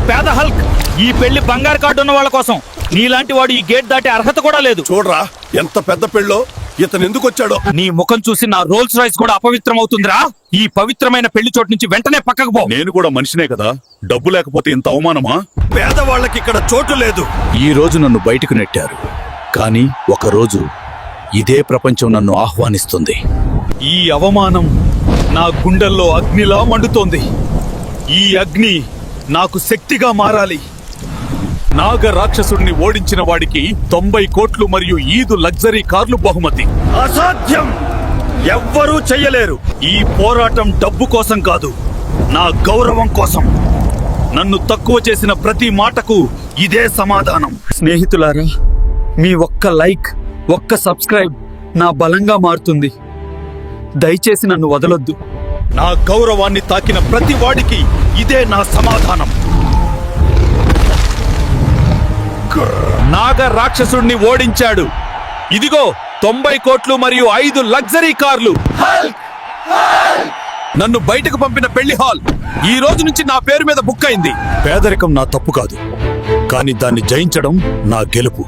పేద హల్క్, ఈ పెళ్లి బంగారు కార్డు ఉన్న వాళ్ళ కోసం. నీలాంటి వాడు ఈ గేట్ దాటే అర్హత కూడా లేదు. చూడరా ఎంత పెద్ద పెళ్ళో, ఇతను ఎందుకు వచ్చాడో. నీ ముఖం చూసి నా రోల్స్ రాయ్స్ కూడా అపవిత్రం అవుతుందిరా. ఈ పవిత్రమైన పెళ్లి చోటు నుంచి వెంటనే పక్కకు పో. నేను కూడా మనిషినే కదా, డబ్బు లేకపోతే ఇంత అవమానమా? పేదవాళ్ళకి ఇక్కడ చోటు లేదు. ఈ రోజు నన్ను బయటకు నెట్టారు, కానీ ఒకరోజు ఇదే ప్రపంచం నన్ను ఆహ్వానిస్తుంది. ఈ అవమానం నా గుండెల్లో అగ్నిలా మండుతోంది. ఈ అగ్ని నాకు శక్తిగా మారాలి. నాగ రాక్షసుడిని ఓడించిన వాడికి 90 కోట్లు మరియు 5 లగ్జరీ కార్లు బహుమతి. అసాధ్యం, ఎవ్వరూ చెయ్యలేరు. ఈ పోరాటం డబ్బు కోసం కాదు, నా గౌరవం కోసం. నన్ను తక్కువ చేసిన ప్రతి మాటకు ఇదే సమాధానం. స్నేహితులారా, మీ ఒక్క లైక్, ఒక్క సబ్స్క్రైబ్ నా బలంగా మారుతుంది. దయచేసి నన్ను వదలొద్దు. నా గౌరవాన్ని తాకిన ప్రతి వాడికి ఇదే నా సమాధానం. నాగ రాక్షసుడిని ఓడించాడు. ఇదిగో 90 కోట్లు మరియు 5 లగ్జరీ కార్లు. నన్ను బయటకు పంపిన పెళ్లి హాల్ ఈ రోజు నుంచి నా పేరు మీద బుక్ అయింది. పేదరికం నా తప్పు కాదు, కానీ దాన్ని జయించడం నా గెలుపు.